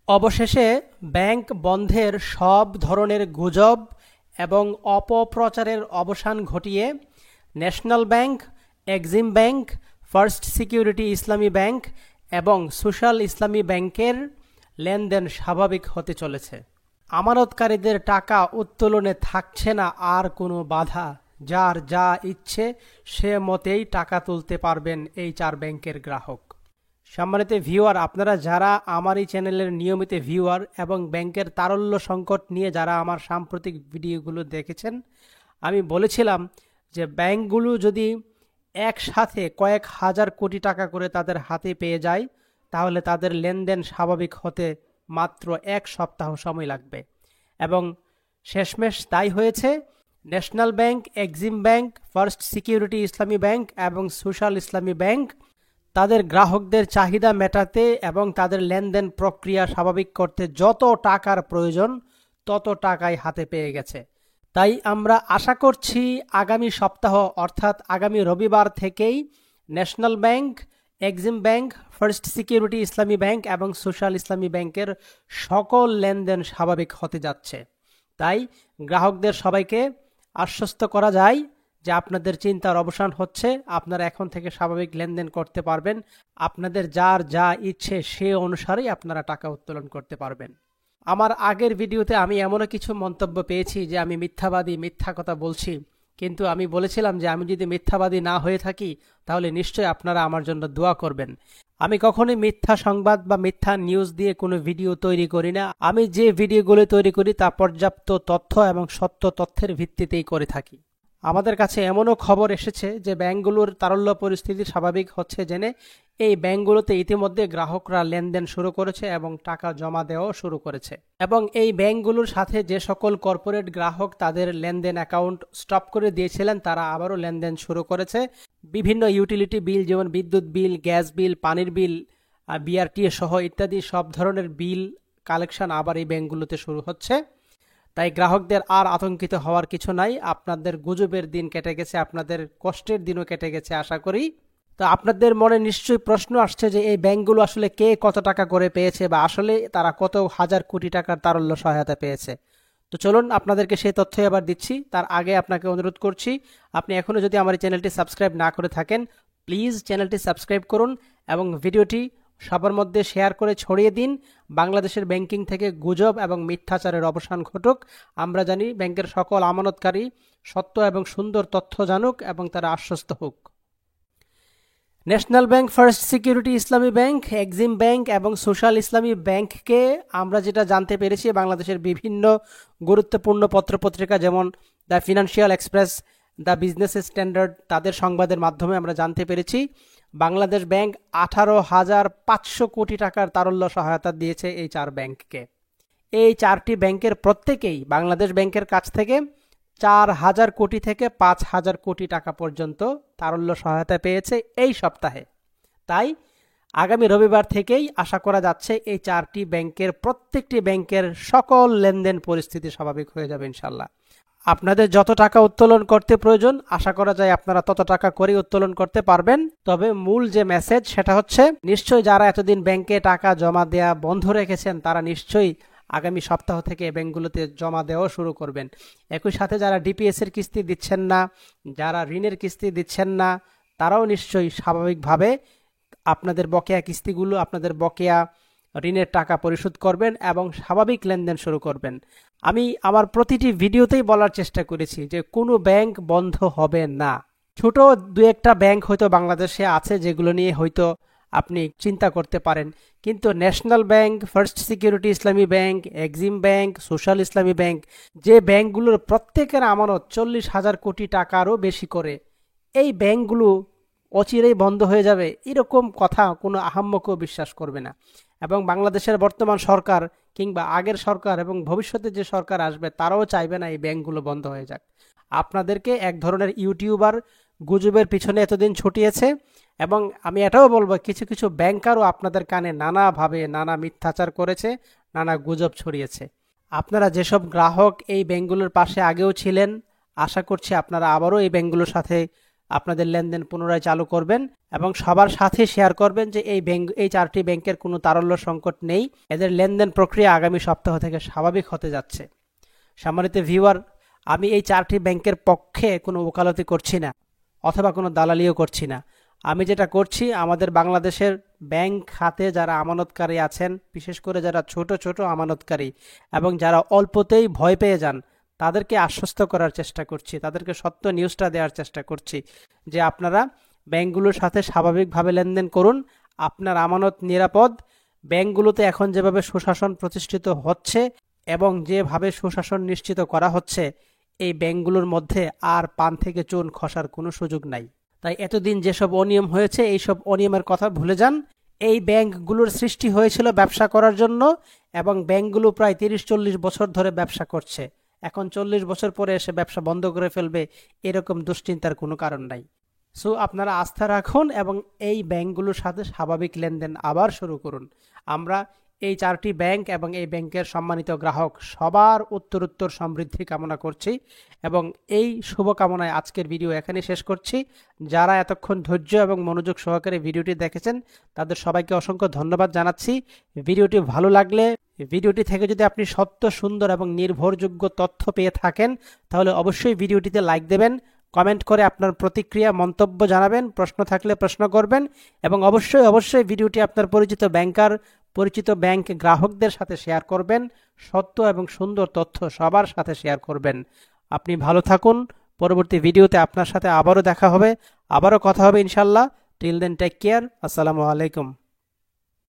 অবশেষে ব্যাংক বন্ধের সব ধরনের গুজব এবং অপপ্রচারের অবসান ঘটিয়ে national bank, Exim bank, first security ইসলামী ব্যাংক এবং সোশ্যাল ইসলামী ব্যাংকের লেনদেন স্বাভাবিক হতে চলেছে। আমানতকারীদের টাকা উত্তোলনে থাকছে না আর কোনো বাধা। যার যা ইচ্ছে সে মতেই টাকা তুলতে পারবেন এই চার ব্যাংকের গ্রাহক। সম্মানিত ভিউয়ার, আপনারা যারা আমার এই চ্যানেলের নিয়মিত ভিউয়ার এবং ব্যাংকের তারল্য সংকট নিয়ে যারা আমার সাম্প্রতিক ভিডিওগুলো দেখেছেন, আমি বলেছিলাম যে ব্যাংকগুলো যদি একসাথে কয়েক হাজার কোটি টাকা করে তাদের হাতে পেয়ে যায় তাহলে তাদের লেনদেন স্বাভাবিক হতে মাত্র এক সপ্তাহ সময় লাগবে, এবং শেষমেশ তাই হয়েছে। National bank, Exim bank, first security ইসলামী ব্যাংক এবং সোশ্যাল ইসলামী ব্যাংক তাদের গ্রাহকদের চাহিদা মেটাতে এবং তাদের লেনদেন প্রক্রিয়া স্বাভাবিক করতে যত টাকার প্রয়োজন তত টাকাই হাতে পেয়ে গেছে। তাই আমরা আশা করছি আগামী সপ্তাহ অর্থাৎ আগামী রবিবার থেকেই national bank, Exim bank, first security ইসলামী ব্যাংক এবং সোশ্যাল ইসলামী ব্যাংকের সকল লেনদেন স্বাভাবিক হতে যাচ্ছে। তাই গ্রাহকদের সবাইকে আশ্বস্ত করা যায় যে আপনাদের চিন্তার অবসান হচ্ছে, আপনারা এখন থেকে স্বাভাবিক লেনদেন করতে পারবেন। আপনাদের যার যা ইচ্ছে সে অনুসারেই আপনারা টাকা উত্তোলন করতে পারবেন। আমার আগের ভিডিওতে আমি এমনও কিছু মন্তব্য পেয়েছি যে আমি মিথ্যাবাদী, মিথ্যা কথা বলছি, কিন্তু আমি বলেছিলাম যে আমি যদি মিথ্যাবাদী না হয়ে থাকি তাহলে নিশ্চয়ই আপনারা আমার জন্য দোয়া করবেন। আমি কখনোই মিথ্যা সংবাদ বা মিথ্যা নিউজ দিয়ে কোনো ভিডিও তৈরি করি না। আমি যে ভিডিওগুলো তৈরি করি তা পর্যাপ্ত তথ্য এবং সত্য তথ্যের ভিত্তিতেই করে থাকি। আমাদের কাছে এমনও খবর এসেছে যে ব্যাংকগুলোর তারল্য পরিস্থিতি স্বাভাবিক হচ্ছে জেনে এই ব্যাংকগুলোতে ইতিমধ্যে গ্রাহকরা লেনদেন শুরু করেছে এবং টাকা জমা দেওয়াও শুরু করেছে, এবং এই ব্যাংকগুলোর সাথে যে সকল কর্পোরেট গ্রাহক তাদের লেনদেন অ্যাকাউন্ট স্টপ করে দিয়েছিলেন তারা আবারও লেনদেন শুরু করেছে। বিভিন্ন ইউটিলিটি বিল যেমন বিদ্যুৎ বিল, গ্যাস বিল, পানির বিল, বিআরটিএ সহ ইত্যাদি সব ধরনের বিল কালেকশন আবার এই ব্যাংকগুলোতে শুরু হচ্ছে। তাই গ্রাহকদের আর আতঙ্কিত হওয়ার কিছু নাই। আপনাদের গুজবের দিন কেটে গেছে, আপনাদের কষ্টের দিনও কেটে গেছে আশা করি। তো আপনাদের মনে নিশ্চয়ই প্রশ্ন আসছে যে এই ব্যাংকগুলো আসলে কে কত টাকা করে পেয়েছে বা আসলে তারা কত হাজার কোটি টাকার তারল্য সহায়তা পেয়েছে। তো চলুন আপনাদেরকে সেই তথ্য এবার দিচ্ছি। তার আগে আপনাকে অনুরোধ করছি, আপনি এখনও যদি আমার এই চ্যানেলটি সাবস্ক্রাইব না করে থাকেন প্লিজ চ্যানেলটি সাবস্ক্রাইব করুন এবং ভিডিওটি সবার মধ্যে শেয়ার করে ছড়িয়ে দিন। বাংলাদেশের ব্যাংকিং থেকে গুজব এবং মিথ্যাচারের অবসান ঘটুক। আমরা জানি ব্যাংকের সকল আমানতকারী সত্য এবং সুন্দর তথ্য জানুক এবং তারা আশ্বস্ত হোক। ন্যাশনাল ব্যাংক, ফার্স্ট সিকিউরিটি ইসলামী ব্যাংক, এক্সিম ব্যাংক এবং সোশ্যাল ইসলামী ব্যাংককে আমরা যেটা জানতে পেরেছি বাংলাদেশের বিভিন্ন গুরুত্বপূর্ণ পত্রপত্রিকা যেমন the financial express, the business standard তাদের সংবাদের মাধ্যমে আমরা জানতে পেরেছি বাংলাদেশ ব্যাংক 18,500 কোটি টাকার তারল্য সহায়তা দিয়েছে এই চার ব্যাংককে। এই চারটি ব্যাংকের প্রত্যেকেই বাংলাদেশ ব্যাংকের কাছ থেকে 4,000 কোটি থেকে 5,000 কোটি টাকা পর্যন্ত তারল্য সহায়তা পেয়েছে এই সপ্তাহে। তাই আগামী রবিবার থেকেই আশা করা যাচ্ছে এই চারটি ব্যাংকের প্রত্যেকটি ব্যাংকের সকল লেনদেন পরিস্থিতি স্বাভাবিক হয়ে যাবে ইনশাল্লাহ। আপনাদের যত টাকা উত্তোলন করতে প্রয়োজন আশা করা যায় আপনারা তত টাকা করে উত্তোলন করতে পারবেন। তবে মূল যে মেসেজ সেটা হচ্ছে নিশ্চয়ই যারা এতদিন ব্যাংকে টাকা জমা দেওয়া বন্ধ রেখেছেন তারা নিশ্চয়ই আগামী সপ্তাহ থেকে ব্যাংকগুলোতে জমা দেওয়া শুরু করবেন। একই সাথে যারা ডিপিএস এর কিস্তি দিচ্ছেন না, যারা ঋণের কিস্তি দিচ্ছেন না, তারাও নিশ্চয়ই স্বাভাবিকভাবে আপনাদের বকেয়া কিস্তিগুলো, আপনাদের বকেয়া ঋণের টাকা পরিশোধ করবেন এবং স্বাভাবিক লেনদেন শুরু করবেন। আমি আমার প্রতিটি ভিডিওতেই বলার চেষ্টা করেছি যে কোনো ব্যাংক বন্ধ হবে না। ছোট দু একটা ব্যাংক হয়তো বাংলাদেশে আছে যেগুলো নিয়ে হয়তো আপনি চিন্তা করতে পারেন, কিন্তু ন্যাশনাল ব্যাংক, ফার্স্ট সিকিউরিটি ইসলামী ব্যাংক, এক্সিম ব্যাংক, সোশ্যাল ইসলামী ব্যাংক যে ব্যাংকগুলোর প্রত্যেকের আমানত 40,000 কোটি টাকারও বেশি করে, এই ব্যাংকগুলো অচিরেই বন্ধ হয়ে যাবে এরকম কথা কোনো আহাম্মকেও বিশ্বাস করবে না। এবং বাংলাদেশের বর্তমান সরকার কিংবা আগের সরকার এবং ভবিষ্যতে যে সরকার আসবে তারাও চাইবে না এই ব্যাংকগুলো বন্ধ হয়ে যাক। আপনাদেরকে এক ধরনের ইউটিউবার গুজবের পিছনে এতদিন ছুটিয়েছে, এবং আমি এটাও বলবো কিছু কিছু ব্যাংকারও আপনাদের কানে নানাভাবে নানা মিথ্যাচার করেছে, নানা গুজব ছড়িয়েছে। আপনারা যেসব গ্রাহক এই ব্যাংকগুলোর পাশে আগেও ছিলেন আশা করছি আপনারা আবারও এই ব্যাংকগুলোর সাথে আপনাদের লেনদেন পুনরায় চালু করবেন এবং সবার সাথে শেয়ার করবেন যে এই 4টি ব্যাংকের কোনো তারল্য সংকট নেই, এদের লেনদেন প্রক্রিয়া আগামী সপ্তাহ থেকে স্বাভাবিক হতে যাচ্ছে। সম্মানিত ভিউয়ার, আমি এই 4টি ব্যাংকের পক্ষে কোনো ওকালতি করছি না অথবা কোনো দালালিও করছি না। আমি যেটা করছি, আমাদের বাংলাদেশের ব্যাংক খাতে যারা আমানতকারী আছেন, বিশেষ করে যারা ছোট ছোট আমানতকারী এবং যারা অল্পতেই ভয় পেয়ে যান, তাদেরকে আশ্বস্ত করার চেষ্টা করছি, তাদেরকে সত্য নিউজটা দেওয়ার চেষ্টা করছি যে আপনারা ব্যাংকগুলোর সাথে স্বাভাবিকভাবে লেনদেন করুন, আপনার আমানত নিরাপদ। ব্যাংকগুলোতে এখন যেভাবে সুশাসন প্রতিষ্ঠিত হচ্ছে এবং যেভাবে সুশাসন নিশ্চিত করা হচ্ছে, এই ব্যাংকগুলোর মধ্যে আর পান থেকে চুন খসার কোনো সুযোগ নাই। তাই এতদিন যেসব অনিয়ম হয়েছে, এইসব অনিয়মের কথা ভুলে যান। এই ব্যাংকগুলোর সৃষ্টি হয়েছিল ব্যবসা করার জন্য এবং ব্যাংকগুলো প্রায় 30-40 বছর ধরে ব্যবসা করছে। এখন 40 বছর পরে এসে ব্যবসা বন্ধ করে ফেলবে, এরকম দুশ্চিন্তার কোনো কারণ নাই। সো আপনারা আস্থা রাখুন এবং এই ব্যাংকগুলোর সাথে স্বাভাবিক লেনদেন আবার শুরু করুন। আমরা এই 4টি ব্যাংক এবং এই ব্যাংকের সম্মানিত গ্রাহক সবার উত্তরোত্তর সমৃদ্ধি কামনা করছি এবং এই শুভকামনায় আজকের ভিডিও এখানে শেষ করছি। যারা এতক্ষণ ধৈর্য এবং মনোযোগ সহকারে ভিডিওটি দেখেছেন, তাদের সবাইকে অসংখ্য ধন্যবাদ জানাচ্ছি। ভিডিওটি ভালো লাগলে, ভিডিওটি থেকে যদি আপনি সত্য, সুন্দর এবং নির্ভরযোগ্য তথ্য পেয়ে থাকেন, তাহলে অবশ্যই ভিডিওটিতে লাইক দেবেন, কমেন্ট করে আপনার প্রতিক্রিয়া, মন্তব্য জানাবেন, প্রশ্ন থাকলে প্রশ্ন করবেন এবং অবশ্যই ভিডিওটি আপনার পরিচিত ব্যাংক গ্রাহকদের সাথে শেয়ার করবেন। সত্য এবং সুন্দর তথ্য সবার সাথে শেয়ার করবেন। আপনি ভালো থাকুন। পরবর্তী ভিডিওতে আপনার সাথে আবারও দেখা হবে, আবারও কথা হবে ইনশাল্লাহ। Till then take care. আসসালামু আলাইকুম।